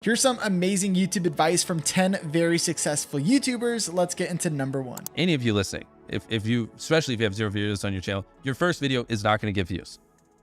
Here's some amazing YouTube advice from 10 very successful YouTubers. Let's get into number 1. Any of you listening, if you, especially if you have 0 videos on your channel, your first video is not going to get views,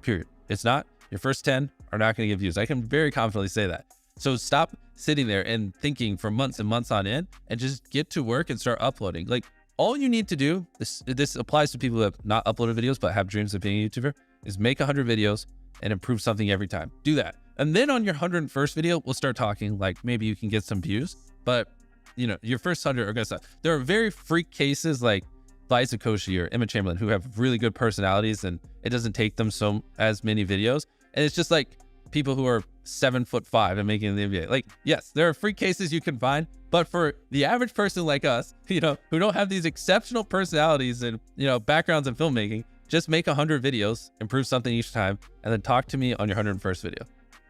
period. It's not. Your first 10 are not going to get views. I can very confidently say that. So stop sitting there and thinking for months and months on end and just get to work and start uploading. Like, all you need to do, this applies to people who have not uploaded videos but have dreams of being a YouTuber, is make 100 videos and improve something every time. Do that. And then on your 101st video, we'll start talking like maybe you can get some views, but you know, your first 100 are gonna suck. There are very freak cases like Liza Koshy or Emma Chamberlain who have really good personalities and it doesn't take them as many videos. And it's just like people who are 7'5" and making the NBA. Like, yes, there are freak cases you can find, but for the average person like us, you know, who don't have these exceptional personalities and, you know, backgrounds in filmmaking, just make 100 videos, improve something each time, and then talk to me on your 101st video.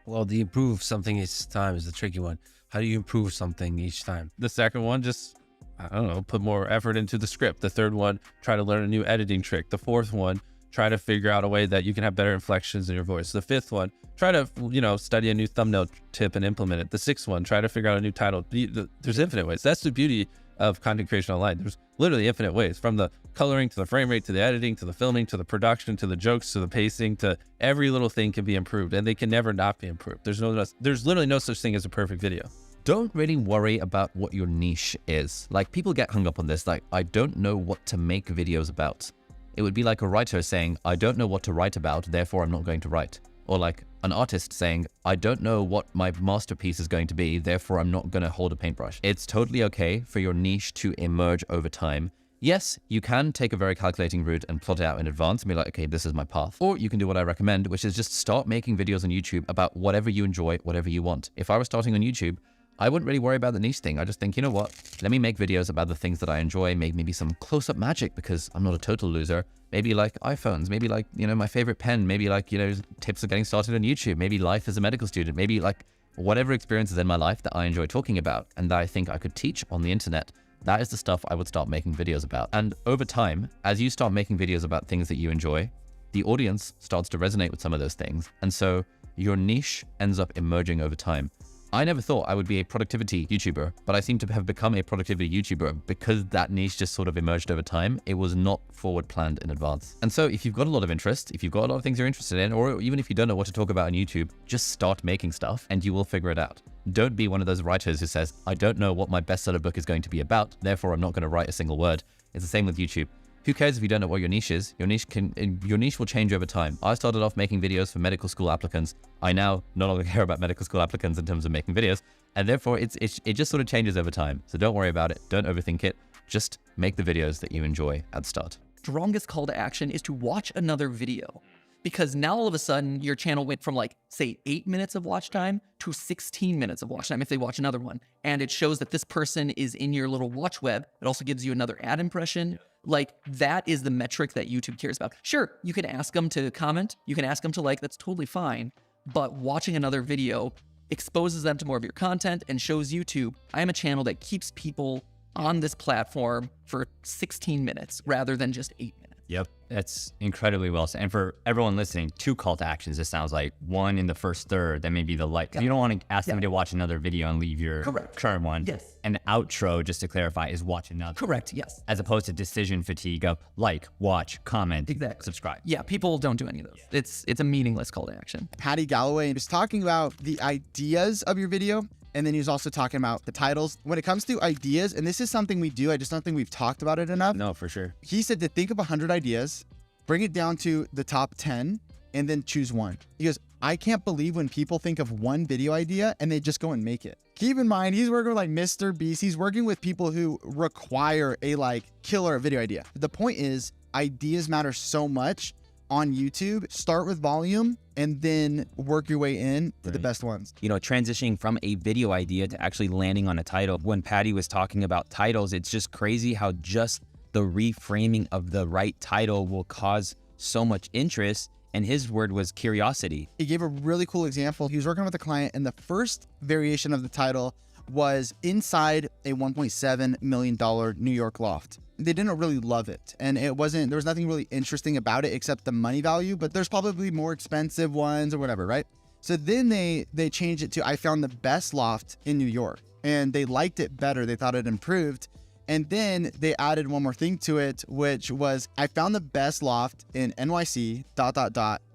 Well, the improve something each time is the tricky one. How do you improve something each time? The second one, just, I don't know, put more effort into the script. The third one, try to learn a new editing trick. The fourth one, try to figure out a way that you can have better inflections in your voice. The fifth one, try to, you know, study a new thumbnail tip and implement it. The sixth one, try to figure out a new title. There's infinite ways. That's the beauty of content creation online. There's literally infinite ways, from the coloring to the frame rate, to the editing, to the filming, to the production, to the jokes, to the pacing, to every little thing can be improved, and they can never not be improved. There's literally no such thing as a perfect video. Don't really worry about what your niche is. Like, people get hung up on this, like, I don't know what to make videos about. It would be like a writer saying, I don't know what to write about, therefore I'm not going to write. Or like an artist saying, I don't know what my masterpiece is going to be, therefore I'm not going to hold a paintbrush. It's totally okay for your niche to emerge over time. Yes, you can take a very calculating route and plot it out in advance and be like, okay, this is my path. Or you can do what I recommend, which is just start making videos on YouTube about whatever you enjoy, whatever you want. If I was starting on YouTube, I wouldn't really worry about the niche thing. I just think, you know what, let me make videos about the things that I enjoy, maybe some close-up magic because I'm not a total loser. Maybe like iPhones, maybe like, you know, my favorite pen, maybe like, you know, tips of getting started on YouTube, maybe life as a medical student, maybe like whatever experiences in my life that I enjoy talking about and that I think I could teach on the internet. That is the stuff I would start making videos about. And over time, as you start making videos about things that you enjoy, the audience starts to resonate with some of those things. And so your niche ends up emerging over time. I never thought I would be a productivity YouTuber, but I seem to have become a productivity YouTuber because that niche just sort of emerged over time. It was not forward planned in advance. And so if you've got a lot of interest, if you've got a lot of things you're interested in, or even if you don't know what to talk about on YouTube, just start making stuff and you will figure it out. Don't be one of those writers who says, I don't know what my bestseller book is going to be about, therefore I'm not going to write a single word. It's the same with YouTube. Who cares if you don't know what your niche is? Your niche will change over time. I started off making videos for medical school applicants. I now no longer care about medical school applicants in terms of making videos, and therefore it just sort of changes over time. So don't worry about it. Don't overthink it. Just make the videos that you enjoy at the start. Strongest call to action is to watch another video, because now all of a sudden your channel went from like, say, 8 minutes of watch time to 16 minutes of watch time if they watch another one. And it shows that this person is in your little watch web. It also gives you another ad impression. Like, that is the metric that YouTube cares about. Sure, you can ask them to comment, you can ask them to like, that's totally fine. But watching another video exposes them to more of your content and shows YouTube, I am a channel that keeps people on this platform for 16 minutes rather than just 8 minutes. Yep, that's incredibly well said. And for everyone listening, 2 call to actions. It sounds like one in the first third, then maybe the like. You don't want to ask them to watch another video and leave your current one. Yes. And the outro, just to clarify, is watch another. Correct, yes. As opposed to decision fatigue of like, watch, comment, subscribe. Yeah, people don't do any of those. It's a meaningless call to action. Patty Galloway was talking about the ideas of your video, and then he was also talking about the titles. When it comes to ideas, and this is something we do, I just don't think we've talked about it enough. No, for sure. He said to think of 100 ideas, bring it down to the top 10, and then choose one. He goes, I can't believe when people think of one video idea and they just go and make it. Keep in mind, he's working with like Mr. Beast. He's working with people who require a like killer video idea. The point is, ideas matter so much on YouTube. Start with volume and then work your way in to the best ones. You know, transitioning from a video idea to actually landing on a title. When Patty was talking about titles, it's just crazy how just the reframing of the right title will cause so much interest. And his word was curiosity. He gave a really cool example. He was working with a client and the first variation of the title was inside a $1.7 million New York loft. They didn't really love it. And there was nothing really interesting about it except the money value, but there's probably more expensive ones or whatever, right? So then they changed it to, I found the best loft in New York, and they liked it better. They thought it improved. And then they added one more thing to it, which was, I found the best loft in NYC, ...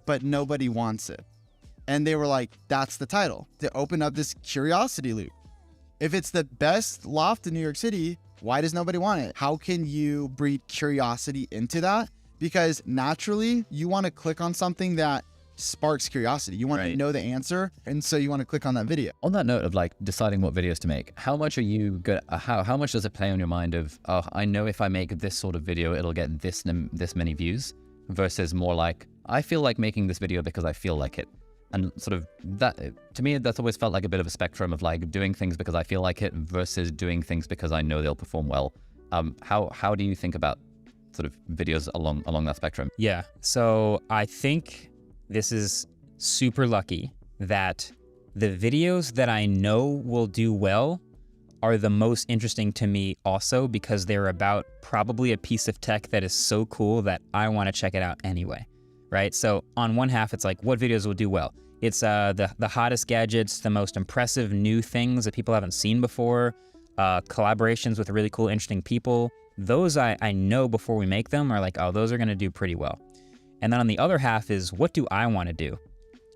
but nobody wants it. And they were like, that's the title, to open up this curiosity loop. If it's the best loft in New York City, why does nobody want it? How can you breed curiosity into that? Because naturally, you want to click on something that sparks curiosity. You want to know the answer, and so you want to click on that video. On that note of like deciding what videos to make, how much are you good? How much does it play on your mind of, oh, I know if I make this sort of video, it'll get this many views, versus more like, I feel like making this video because I feel like it. And sort of that, to me, that's always felt like a bit of a spectrum of like doing things because I feel like it versus doing things because I know they'll perform well. How do you think about sort of videos along that spectrum? Yeah, so I think this is super lucky that the videos that I know will do well are the most interesting to me also, because they're about probably a piece of tech that is so cool that I want to check it out anyway, right? So on one half, it's like, what videos will do well? It's the hottest gadgets, the most impressive new things that people haven't seen before, collaborations with really cool, interesting people. Those I know before we make them are like, oh, those are going to do pretty well. And then on the other half is, what do I want to do?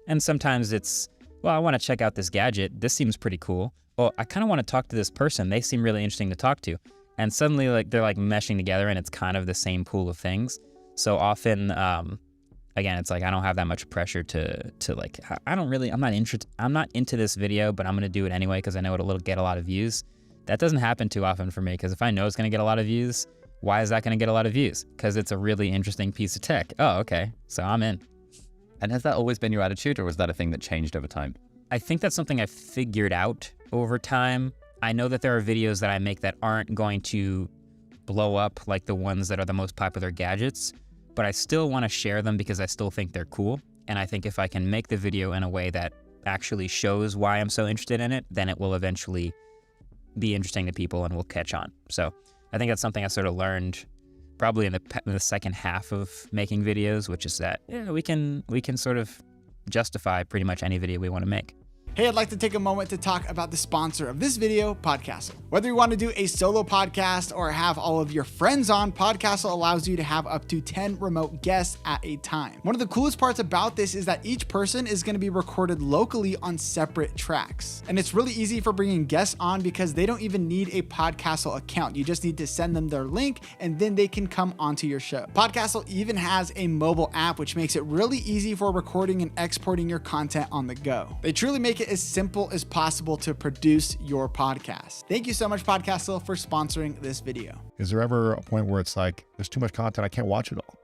And sometimes it's, well, I want to check out this gadget. This seems pretty cool. Well, I kind of want to talk to this person. They seem really interesting to talk to. And suddenly like they're like meshing together and it's kind of the same pool of things. So often, again, it's like, I don't have that much pressure to like, I'm not into this video, but I'm going to do it anyway because I know it'll get a lot of views. That doesn't happen too often for me, because if I know it's going to get a lot of views, why is that going to get a lot of views? Because it's a really interesting piece of tech. Oh, okay. So I'm in. And has that always been your attitude, or was that a thing that changed over time? I think that's something I figured out over time. I know that there are videos that I make that aren't going to blow up like the ones that are the most popular gadgets, but I still want to share them because I still think they're cool. And I think if I can make the video in a way that actually shows why I'm so interested in it, then it will eventually be interesting to people and will catch on. So I think that's something I sort of learned probably in the second half of making videos, which is that we can sort of justify pretty much any video we want to make. Hey, I'd like to take a moment to talk about the sponsor of this video, Podcastle. Whether you want to do a solo podcast or have all of your friends on, Podcastle allows you to have up to 10 remote guests at a time. One of the coolest parts about this is that each person is going to be recorded locally on separate tracks. And it's really easy for bringing guests on because they don't even need a Podcastle account. You just need to send them their link and then they can come onto your show. Podcastle even has a mobile app, which makes it really easy for recording and exporting your content on the go. They truly make it as simple as possible to produce your podcast. Thank you so much, Podcastle, for sponsoring this video. Is there ever a point where it's like, there's too much content, I can't watch it all?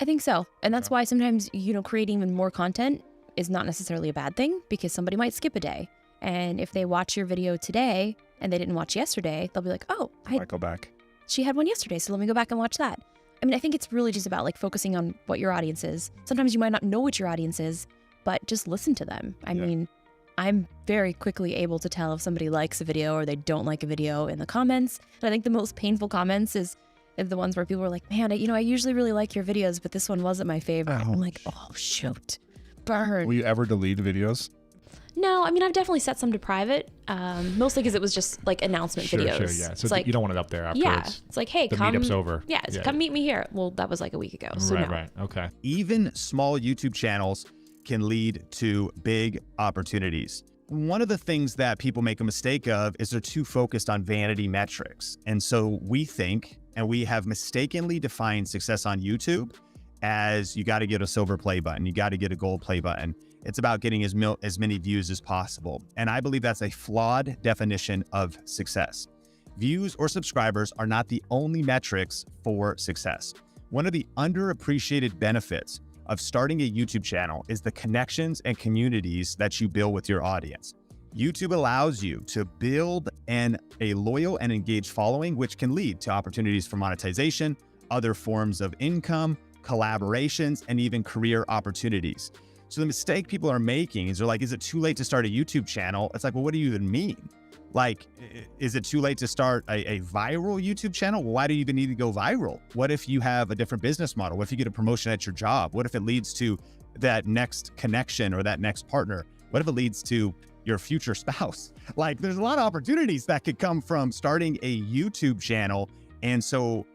I think so. And that's why sometimes, creating even more content is not necessarily a bad thing, because somebody might skip a day. And if they watch your video today and they didn't watch yesterday, they'll be like, oh, I might go back. She had one yesterday, so let me go back and watch that. I mean, I think it's really just about like focusing on what your audience is. Sometimes you might not know what your audience is, but just listen to them. I mean, I'm very quickly able to tell if somebody likes a video or they don't like a video in the comments. And I think the most painful comments is the ones where people are like, man, I usually really like your videos, but this one wasn't my favorite. Ouch. I'm like, oh, shoot. Burn. Will you ever delete videos? No, I mean, I've definitely set some to private, mostly because it was just like announcement videos. Sure, yeah. So it's like, you don't want it up there afterwards. Yeah, it's like, hey, the come. meetup's over. Yeah, come meet me here. Well, that was like a week ago, so no. Right, okay. Even small YouTube channels can lead to big opportunities. One of the things that people make a mistake of is they're too focused on vanity metrics. And so we think, and we have mistakenly defined success on YouTube as you got to get a silver play button, you got to get a gold play button. It's about getting as many views as possible. And I believe that's a flawed definition of success. Views or subscribers are not the only metrics for success. One of the underappreciated benefits of starting a YouTube channel is the connections and communities that you build with your audience. YouTube allows you to build a loyal and engaged following, which can lead to opportunities for monetization, other forms of income, collaborations, and even career opportunities. So the mistake people are making is they're like, is it too late to start a YouTube channel? It's like, well, what do you even mean? Like, is it too late to start a viral YouTube channel? Well, why do you even need to go viral? What if you have a different business model? What if you get a promotion at your job? What if it leads to that next connection or that next partner? What if it leads to your future spouse? Like, there's a lot of opportunities that could come from starting a YouTube channel. And so,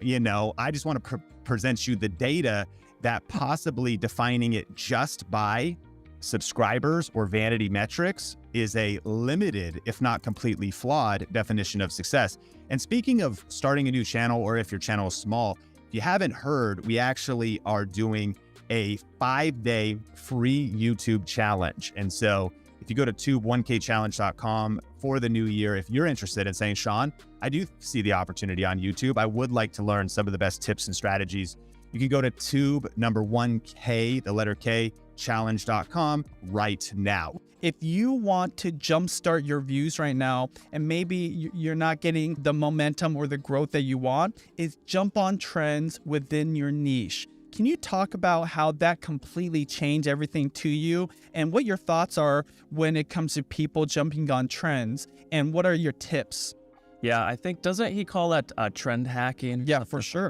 I just want to present you the data that possibly defining it just by subscribers or vanity metrics is a limited, if not completely flawed, definition of success. And speaking of starting a new channel, or if your channel is small, if you haven't heard, we actually are doing a 5-day free YouTube challenge. And so if you go to tube1kchallenge.com for the new year, if you're interested in saying, Sean, I do see the opportunity on YouTube, I would like to learn some of the best tips and strategies, you can go to tube1k, the letter K, challenge.com right now. If you want to jumpstart your views right now, and maybe you're not getting the momentum or the growth that you want, is jump on trends within your niche. Can you talk about how that completely changed everything to you, and what your thoughts are when it comes to people jumping on trends, and what are your tips? Yeah, I think, doesn't he call that trend hacking? Yeah, for sure.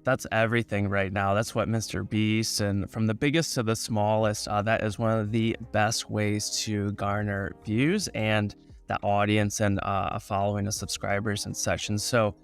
That's everything right now. That's what Mr. Beast, and from the biggest to the smallest, that is one of the best ways to garner views and that audience and a following of subscribers and such. And so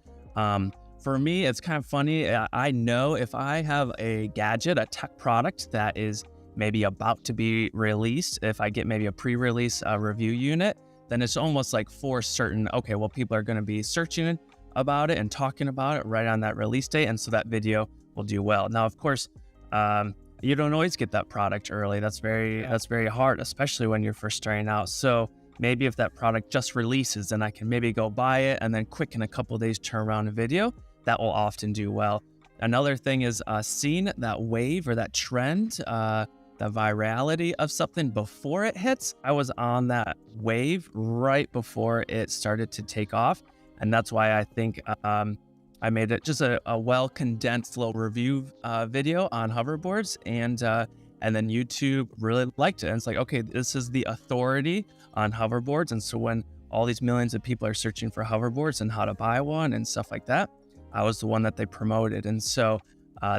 for me, it's kind of funny. I know if I have a gadget, a tech product that is maybe about to be released, if I get maybe a pre-release review unit, then it's almost like for certain, okay, well, people are going to be searching about it and talking about it right on that release date, and so that video will do well. Now, of course, you don't always get that product early. That's very hard, especially when you're first starting out. So maybe if that product just releases, then I can maybe go buy it and then quick in a couple of days turn around a video. That will often do well. Another thing is seeing that wave or that trend, the virality of something before it hits. I was on that wave right before it started to take off. And that's why I think I made it just a well-condensed little review video on hoverboards, and then YouTube really liked it. And it's like, okay, this is the authority on hoverboards. And so when all these millions of people are searching for hoverboards and how to buy one and stuff like that, I was the one that they promoted. And so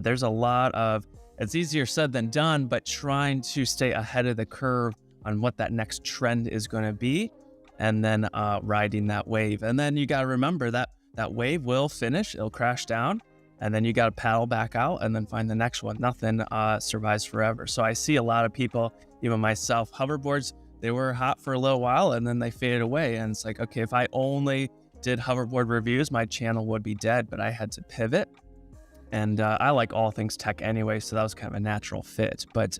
there's a lot of, it's easier said than done, but trying to stay ahead of the curve on what that next trend is going to be, and then riding that wave. And then you got to remember that that wave will finish, it'll crash down, and then you got to paddle back out and then find the next one. Nothing survives forever. So I see a lot of people, even myself, hoverboards, they were hot for a little while and then they faded away. And it's like, okay, if I only did hoverboard reviews, my channel would be dead, but I had to pivot. And I like all things tech anyway, so that was kind of a natural fit. But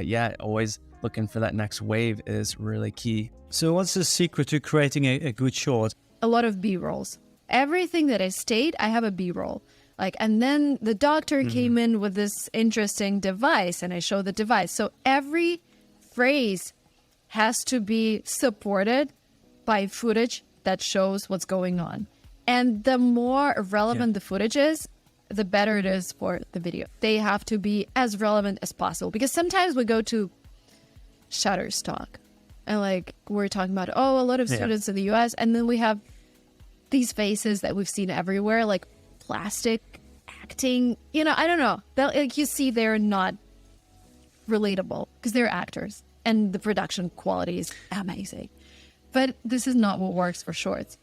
yeah, always looking for that next wave is really key. So what's the secret to creating a good short? A lot of B-rolls. Everything that I state, I have a B-roll. And then the doctor came in with this interesting device, and I show the device. So every phrase has to be supported by footage that shows what's going on. And the more relevant the footage is, the better it is for the video. They have to be as relevant as possible, because sometimes we go to Shutterstock and we're talking about, a lot of students in the US, and then we have these faces that we've seen everywhere, like plastic acting, I don't know. You see, they're not relatable because they're actors and the production quality is amazing. But this is not what works for shorts.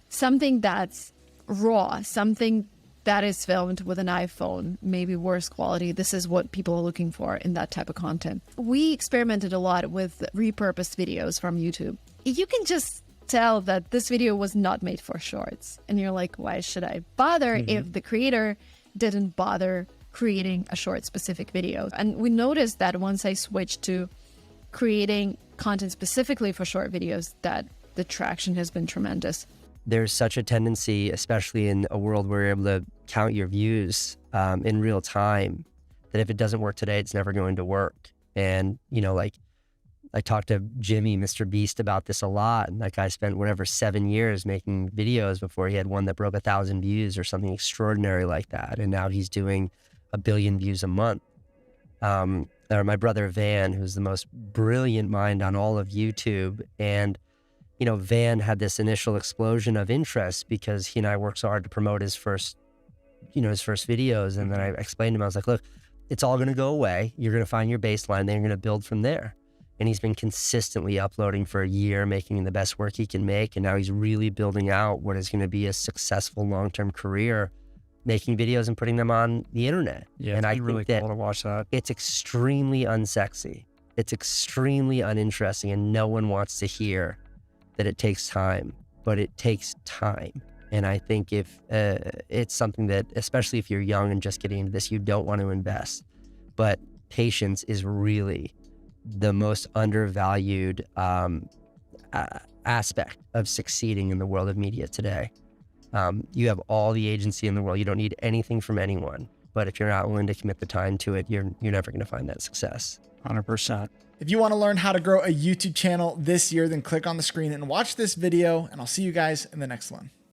Something that's raw, something that is filmed with an iPhone, maybe worse quality. This is what people are looking for in that type of content. We experimented a lot with repurposed videos from YouTube. You can just tell that this video was not made for shorts. And you're like, why should I bother if the creator didn't bother creating a short specific video? And we noticed that once I switched to creating content specifically for short videos, that the traction has been tremendous. There's such a tendency, especially in a world where you're able to count your views in real time, that if it doesn't work today, it's never going to work. And, I talked to Jimmy, Mr. Beast, about this a lot. And that guy spent 7 years making videos before he had one that broke 1,000 views or something extraordinary like that. And now he's doing 1 billion views a month. Or my brother Van, who's the most brilliant mind on all of YouTube. And Van had this initial explosion of interest because he and I worked so hard to promote his first videos. And then I explained to him, I was like, look, it's all going to go away. You're going to find your baseline, then you're going to build from there. and he's been consistently uploading for a year, making the best work he can make. And now he's really building out what is going to be a successful long-term career, making videos and putting them on the internet. Yeah, and I it's really think cool to watch that. it's extremely unsexy. It's extremely uninteresting, and no one wants to hear that it takes time, but it takes time. And I think if it's something that, especially if you're young and just getting into this, you don't want to invest. But patience is really the most undervalued aspect of succeeding in the world of media today. You have all the agency in the world. You don't need anything from anyone. But if you're not willing to commit the time to it, you're never going to find that success. 100%. If you want to learn how to grow a YouTube channel this year, then click on the screen and watch this video, and I'll see you guys in the next one.